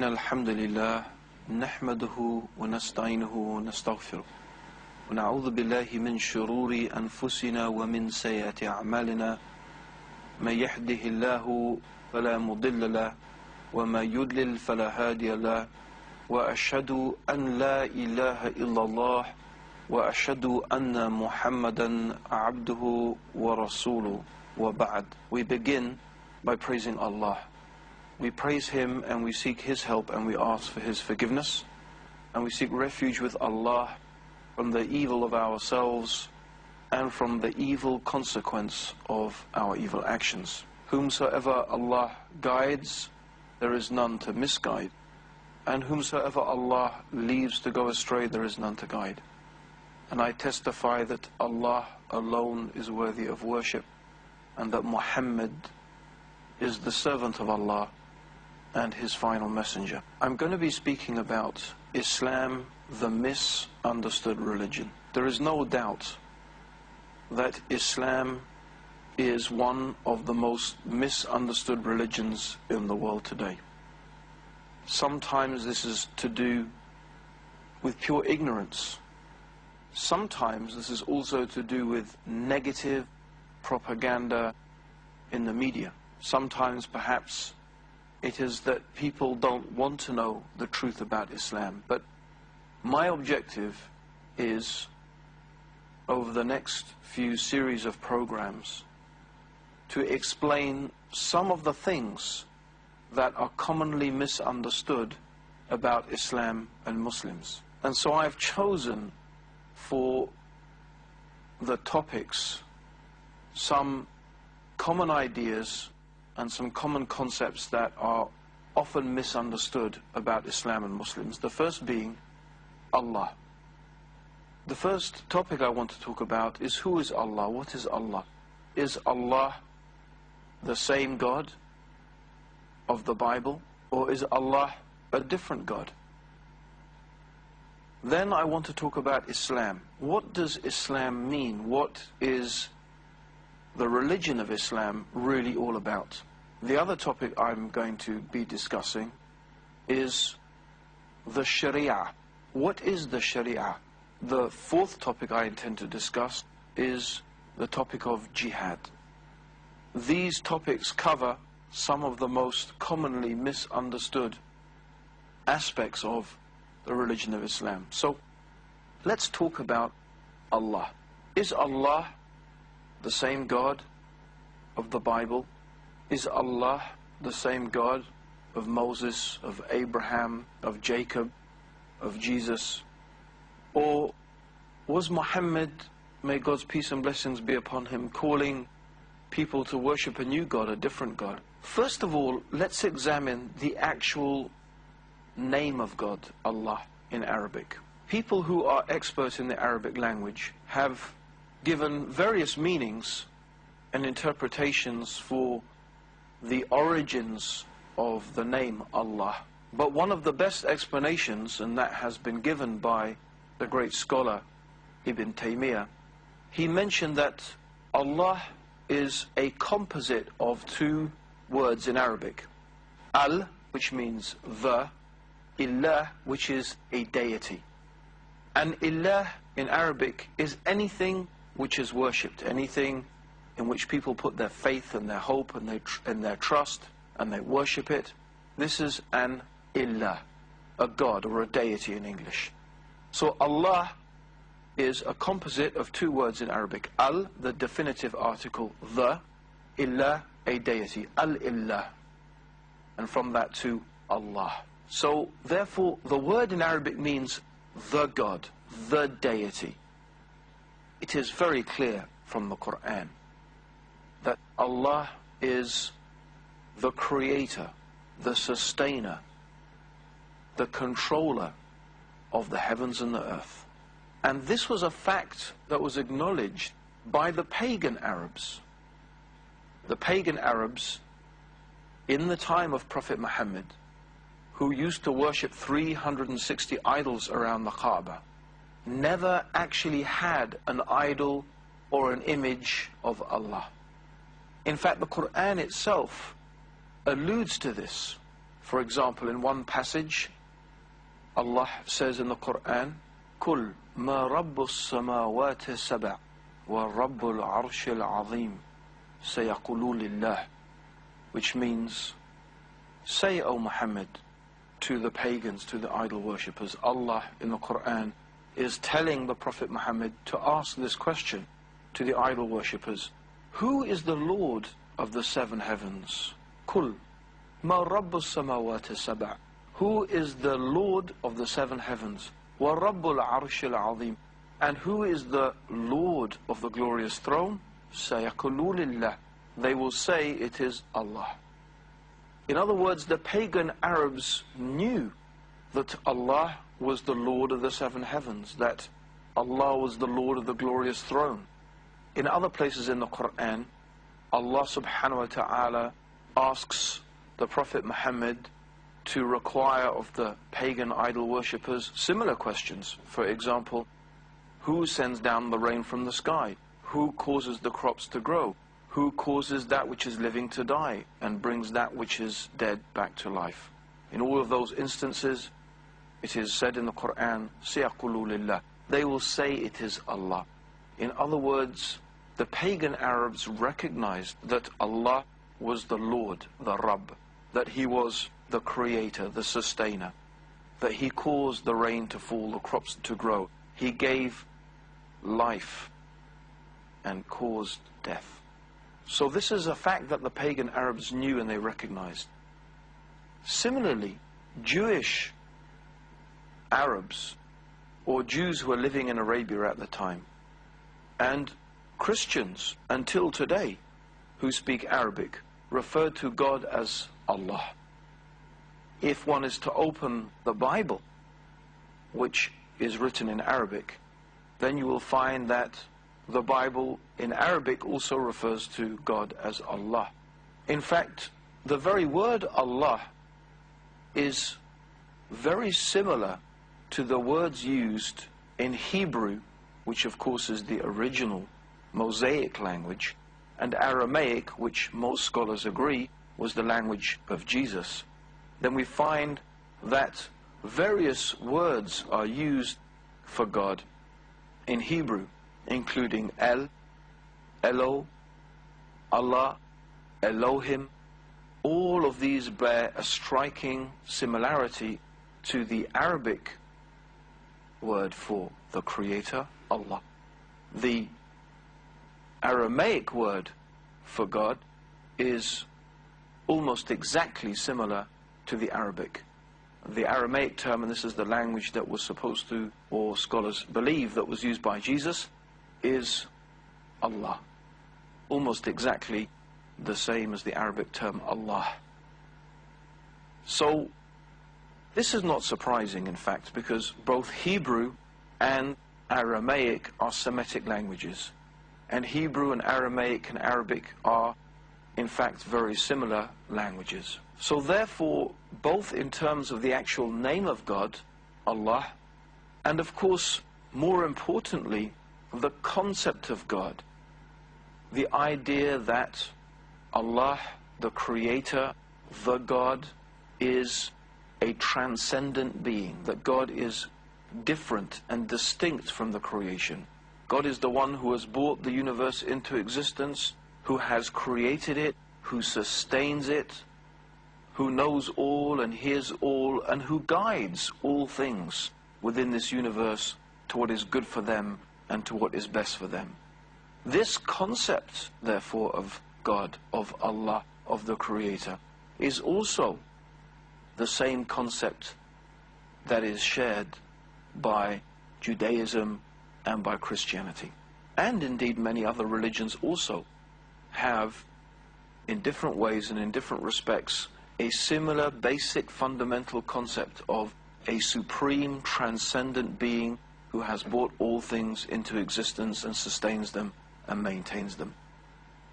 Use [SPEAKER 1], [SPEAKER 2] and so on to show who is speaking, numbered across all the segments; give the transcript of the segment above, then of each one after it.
[SPEAKER 1] الحمد لله نحمده ونستعينه ونستغفره ونعوذ بالله من شرور أنفسنا ومن سيئات أعمالنا من يهده الله فلا مضل له وما يضلل فلا هادي له وأشهد أن لا إله إلا الله وأشهد أن محمدا عبده ورسوله وبعد. We begin by praising Allah. We praise Him and we seek His help and we ask for His forgiveness, and we seek refuge with Allah from the evil of ourselves and from the evil consequence of our evil actions. Whomsoever Allah guides, there is none to misguide, and whomsoever Allah leaves to go astray, there is none to guide. And I testify that Allah alone is worthy of worship, and that Muhammad is the servant of Allah and His final messenger. I'm going to be speaking about Islam, the misunderstood religion. There is no doubt that Islam is one of the most misunderstood religions in the world today. Sometimes this is to do with pure ignorance. Sometimes this is also to do with negative propaganda in the media. Sometimes perhaps it is that people don't want to know the truth about Islam. But my objective is, over the next few series of programs, to explain some of the things that are commonly misunderstood about Islam and Muslims. And so I've chosen for the topics some common ideas and some common concepts that are often misunderstood about Islam and Muslims. The first being Allah. The first topic I want to talk about is, who is Allah? What is Allah? Is Allah the same God of the Bible, or is Allah a different God? Then I want to talk about Islam. What does Islam mean? What is the religion of Islam really all about? The other topic I'm going to be discussing is the Sharia. What is the Sharia? The fourth topic I intend to discuss is the topic of jihad. These topics cover some of the most commonly misunderstood aspects of the religion of Islam. So let's talk about Allah. Is Allah the same God of the Bible? Is Allah the same God of Moses, of Abraham, of Jacob, of Jesus? Or was Muhammad, may God's peace and blessings be upon him, calling people to worship a new God, a different God? First of all, let's examine the actual name of God, Allah, in Arabic. People who are experts in the Arabic language have given various meanings and interpretations for the origins of the name Allah. But one of the best explanations, and that has been given by the great scholar Ibn Taymiyyah, he mentioned that Allah is a composite of two words in Arabic. Al, which means the, Ilah, which is a deity. And Ilah in Arabic is anything which is worshipped, anything in which people put their faith and their hope and their trust, and they worship it. This is an Ilah, a God or a deity in English. So Allah is a composite of two words in Arabic. Al, the definitive article, the, Ilah, a deity, Al-Ilah, and from that to Allah. So therefore the word in Arabic means the God, the deity. It is very clear from the Quran that Allah is the creator, the sustainer, the controller of the heavens and the earth. And this was a fact that was acknowledged by the pagan Arabs. The pagan Arabs in the time of Prophet Muhammad, who used to worship 360 idols around the Kaaba, never actually had an idol or an image of Allah. In fact, the Quran itself alludes to this. For example, in one passage, Allah says in the Quran, "Kul ma rabbus samawati sab'a wa rabbul arshil azim sayaqulu lillah," which means, say, O Muhammad, to the pagans, to the idol worshippers, Allah in the Quran is telling the Prophet Muhammad to ask this question to the idol worshippers: who is the Lord of the seven heavens? Kul ma rabbus samawati sab'a. Who is the Lord of the seven heavens? Wa rabbul arshil azim. And who is the Lord of the glorious throne? Sayaqulu lillah. They will say it is Allah. In other words, the pagan Arabs knew that Allah was the Lord of the seven heavens, that Allah was the Lord of the glorious throne. In other places in the Quran, Allah subhanahu wa ta'ala asks the Prophet Muhammad to require of the pagan idol worshippers similar questions. For example, who sends down the rain from the sky? Who causes the crops to grow? Who causes that which is living to die and brings that which is dead back to life? In all of those instances, it is said in the Quran, "Sayaqulu lillah." They will say it is Allah. In other words, the pagan Arabs recognized that Allah was the Lord, the Rabb, that He was the Creator, the Sustainer, that He caused the rain to fall, the crops to grow. He gave life and caused death. So this is a fact that the pagan Arabs knew and they recognized. Similarly, Jewish Arabs, or Jews who were living in Arabia at the time, and Christians until today who speak Arabic, refer to God as Allah. If one is to open the Bible, which is written in Arabic, then you will find that the Bible in Arabic also refers to God as Allah. In fact, the very word Allah is very similar to the words used in Hebrew, which of course is the original Mosaic language, and Aramaic, which most scholars agree was the language of Jesus. Then we find that various words are used for God in Hebrew, including El, Elo, Allah, Elohim. All of these bear a striking similarity to the Arabic word for the Creator, Allah. The Aramaic word for God is almost exactly similar to the Arabic. The Aramaic term, and this is the language that was supposed to, or scholars believe, that was used by Jesus, is Allah. Almost exactly the same as the Arabic term Allah. So this is not surprising, in fact, because both Hebrew and Aramaic are Semitic languages. And Hebrew and Aramaic and Arabic are, in fact, very similar languages. So therefore, both in terms of the actual name of God, Allah, and of course, more importantly, the concept of God, the idea that Allah, the Creator, the God, is a transcendent being, that God is different and distinct from the creation. God is the one who has brought the universe into existence, who has created it, who sustains it, who knows all and hears all, and who guides all things within this universe to what is good for them and to what is best for them. This concept, therefore, of God, of Allah, of the Creator, is also the same concept that is shared by Judaism and by Christianity. And indeed many other religions also have, in different ways and in different respects, a similar basic fundamental concept of a supreme transcendent being who has brought all things into existence and sustains them and maintains them.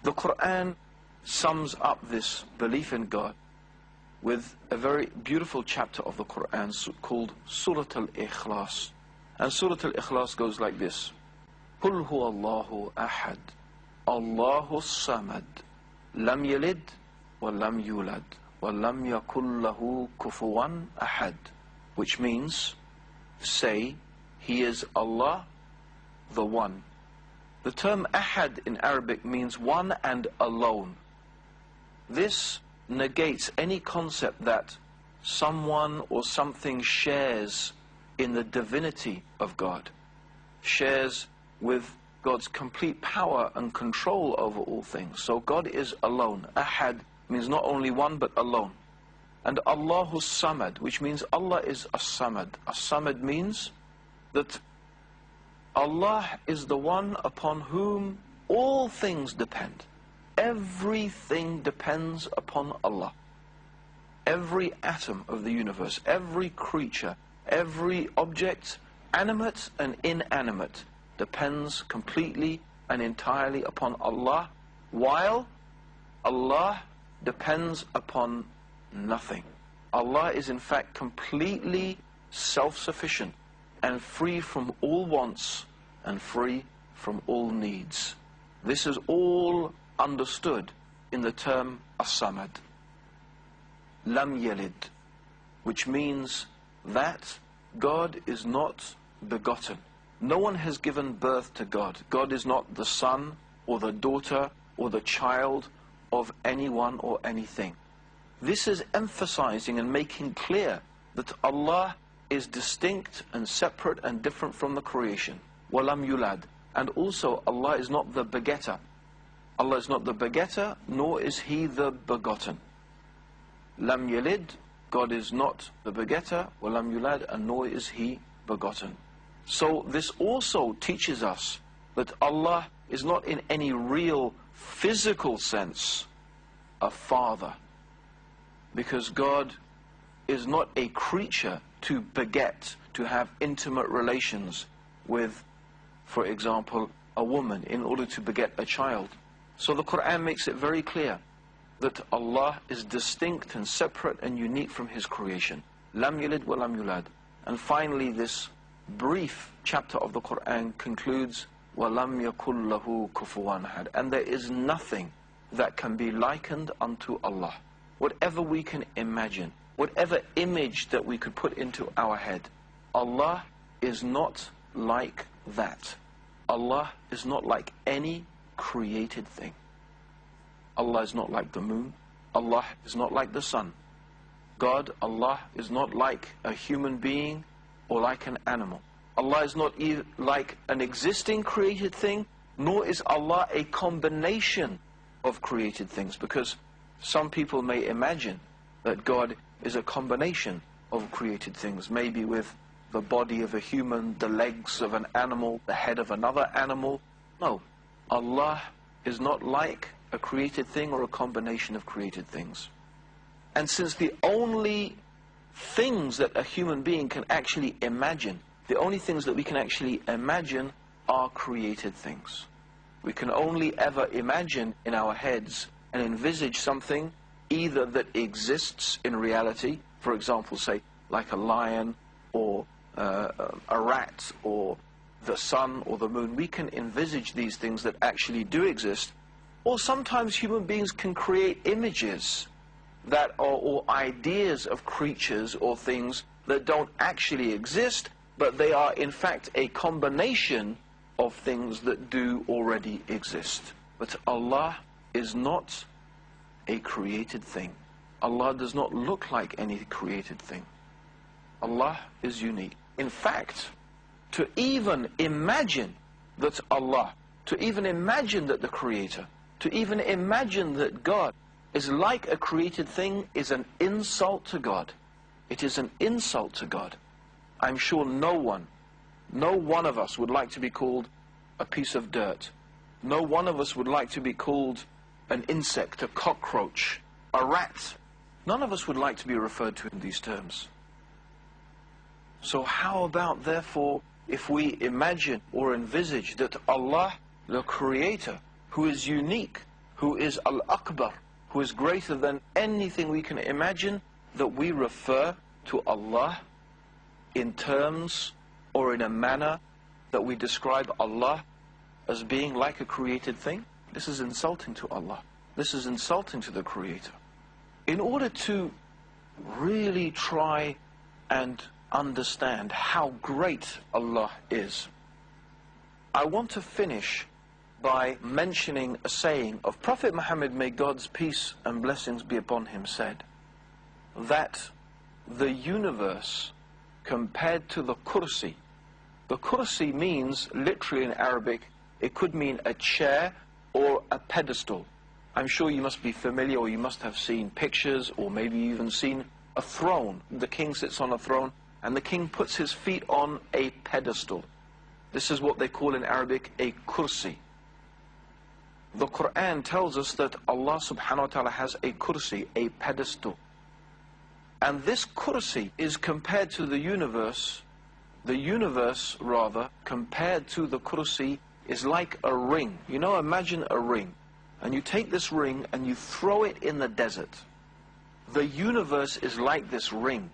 [SPEAKER 1] The Quran sums up this belief in God with a very beautiful chapter of the Quran called Surah Al-Ikhlas. And Surah Al-Ikhlas goes like this: Qul huwa Allahu ahad, Allahu samad, lam yalid wa lam yulad, وَلَمْ يَكُنْ لَهُ كُفُوًا أَحَدٌ, which means, say, He is Allah, the One. The term ahad in Arabic means one and alone. This negates any concept that someone or something shares in the divinity of God, shares with God's complete power and control over all things. So God is alone. Ahad means not only one but alone. And Allahu Samad, which means Allah is as-Samad. As-Samad means that Allah is the one upon whom all things depend. Everything depends upon Allah. Every atom of the universe, every creature, every object, animate and inanimate, depends completely and entirely upon Allah, while Allah depends upon nothing. Allah is in fact completely self-sufficient and free from all wants and free from all needs. This is all understood in the term as-Samad. Lam yalid, which means that God is not begotten. No one has given birth to God. God is not the son or the daughter or the child of anyone or anything. This is emphasizing and making clear that Allah is distinct and separate and different from the creation. Walam yulad. And also Allah is not the begetter. Allah is not the begetter, nor is He the begotten. Lam yalid, God is not the begetter, walam yulad, and nor is He begotten. So this also teaches us that Allah is not in any real physical sense a father, because God is not a creature to beget, to have intimate relations with, for example, a woman in order to beget a child. So the Quran makes it very clear that Allah is distinct and separate and unique from His creation. Lam yalid wa lam yulad. And finally, this brief chapter of the Quran concludes, وَلَمْ يَكُنْ لَهُ كُفُوًا أَحَدٌ. And there is nothing that can be likened unto Allah. Whatever we can imagine, whatever image that we could put into our head, Allah is not like that. Allah is not like any created thing. Allah is not like the moon. Allah is not like the sun. God, Allah, is not like a human being or like an animal. Allah is not like an existing created thing, nor is Allah a combination of created things, because some people may imagine that God is a combination of created things, maybe with the body of a human, the legs of an animal, the head of another animal. No, Allah is not like a created thing or a combination of created things. And since the only things that a human being can actually imagine, the only things that we can actually imagine are created things. We can only ever imagine in our heads and envisage something either that exists in reality, for example, say, like a lion or a rat or the sun or the moon. We can envisage these things that actually do exist. Or sometimes human beings can create images that are, or ideas of creatures or things that don't actually exist, but they are in fact a combination of things that do already exist. But Allah is not a created thing. Allah does not look like any created thing. Allah is unique. In fact, to even imagine that Allah, to even imagine that the Creator, to even imagine that God is like a created thing is an insult to God. It is an insult to God. I'm sure no one of us would like to be called a piece of dirt. No one of us would like to be called an insect, a cockroach, a rat. None of us would like to be referred to in these terms. So how about, therefore, if we imagine or envisage that Allah, the Creator, who is unique, who is Al-Akbar, who is greater than anything we can imagine, that we refer to Allah in terms or in a manner that we describe Allah as being like a created thing? This is insulting to Allah. This is insulting to the Creator. In order to really try and understand how great Allah is, I want to finish by mentioning a saying of Prophet Muhammad, may God's peace and blessings be upon him, said that the universe compared to the kursi, the kursi means literally in Arabic, it could mean a chair or a pedestal. I'm sure you must be familiar, or you must have seen pictures, or maybe even seen a throne. The king sits on a throne and the king puts his feet on a pedestal. This is what they call in Arabic a kursi. The Quran tells us that Allah subhanahu wa ta'ala has a kursi, a pedestal. And this kursi is compared to the universe rather, compared to the kursi, is like a ring. You know, imagine a ring. And you take this ring and you throw it in the desert. The universe is like this ring.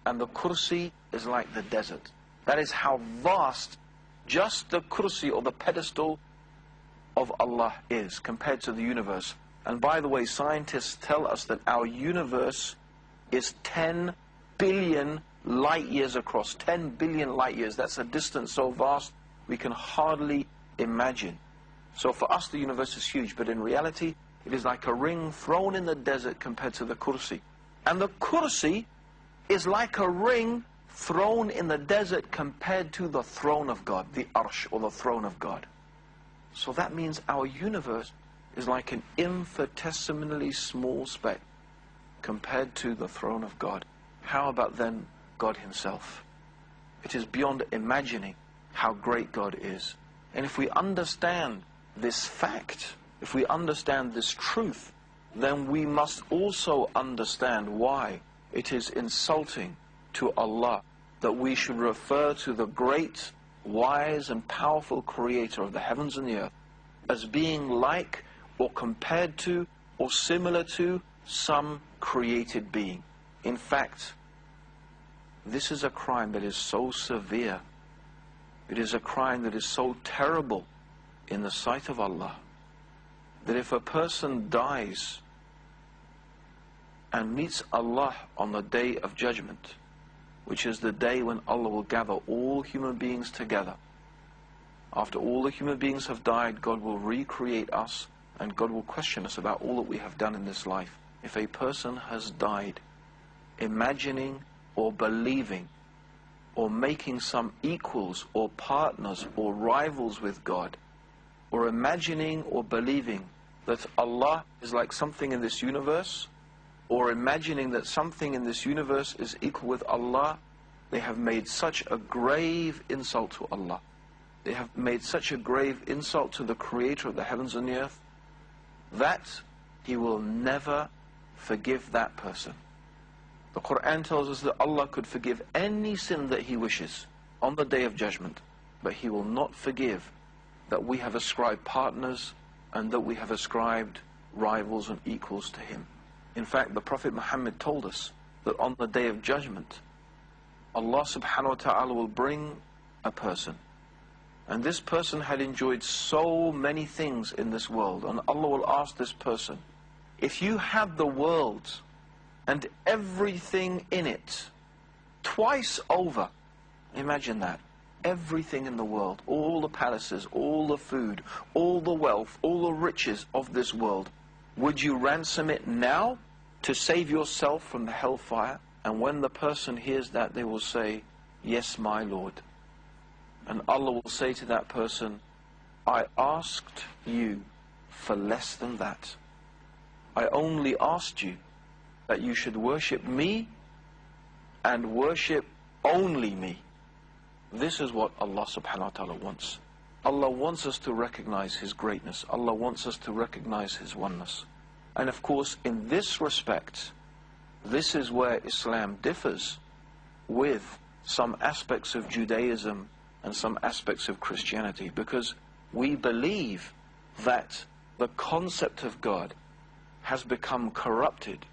[SPEAKER 1] And the kursi is like the desert. That is how vast just the kursi or the pedestal of Allah is compared to the universe. And by the way, scientists tell us that our universe is 10 billion light years across. 10 billion light years. That's a distance so vast we can hardly imagine. So for us the universe is huge, but in reality it is like a ring thrown in the desert compared to the kursi. And the kursi is like a ring thrown in the desert compared to the throne of God, the arsh, or the throne of God. So that means our universe is like an infinitesimally small speck compared to the throne of God. How about then God himself? It is beyond imagining how great God is. And if we understand this fact, if we understand this truth, then we must also understand why it is insulting to Allah that we should refer to the great, wise and powerful creator of the heavens and the earth as being like or compared to or similar to some created being. In fact, this is a crime that is so severe, it is a crime that is so terrible in the sight of Allah, that if a person dies and meets Allah on the day of judgment, which is the day when Allah will gather all human beings together, after all the human beings have died, God will recreate us and God will question us about all that we have done in this life. If a person has died imagining or believing or making some equals or partners or rivals with God, or imagining or believing that Allah is like something in this universe, or imagining that something in this universe is equal with Allah, they have made such a grave insult to Allah. They have made such a grave insult to the creator of the heavens and the earth that he will never forgive that person. The Quran tells us that Allah could forgive any sin that he wishes on the day of judgment, but he will not forgive that we have ascribed partners and that we have ascribed rivals and equals to him. In fact, the Prophet Muhammad told us that on the day of judgment, Allah subhanahu wa ta'ala will bring a person, and this person had enjoyed so many things in this world, and Allah will ask this person, if you had the world and everything in it twice over, imagine that, everything in the world, all the palaces, all the food, all the wealth, all the riches of this world, would you ransom it now to save yourself from the hellfire? And when the person hears that, they will say, yes, my Lord. And Allah will say to that person, I asked you for less than that. I only asked you that you should worship me and worship only me. This is what Allah subhanahu wa ta'ala wants. Allah wants us to recognize his greatness. Allah wants us to recognize his oneness. And of course, in this respect, this is where Islam differs with some aspects of Judaism and some aspects of Christianity, because we believe that the concept of God has become corrupted.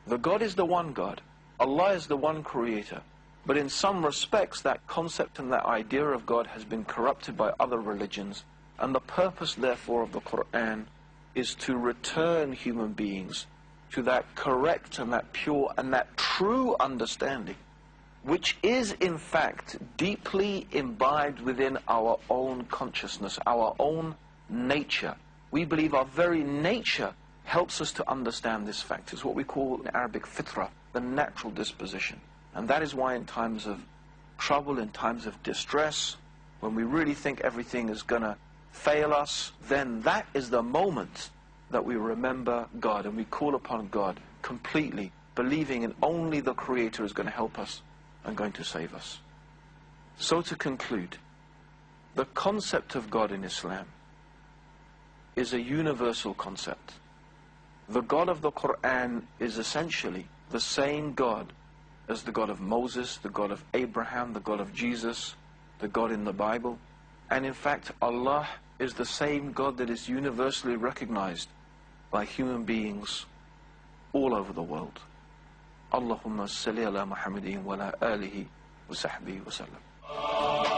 [SPEAKER 1] The God is the one God. Allah is the one creator. But in some respects, that concept and that idea of God has been corrupted by other religions. And the purpose, therefore, of the Quran is to return human beings to that correct and that pure and that true understanding, which is in fact deeply imbibed within our own consciousness, our own nature. We believe our very nature helps us to understand this fact. It's what we call in Arabic fitra, the natural disposition. And that is why in times of trouble, in times of distress, when we really think everything is going to fail us, then that is the moment that we remember God and we call upon God completely, believing in only the Creator is going to help us and going to save us. So to conclude, the concept of God in Islam is a universal concept. The God of the Quran is essentially the same God as the God of Moses, the God of Abraham, the God of Jesus, the God in the Bible. And in fact, Allah is the same God that is universally recognized by human beings all over the world. Allahumma salli ala Muhammadin wa ala alihi wa sahbihi wa sallam.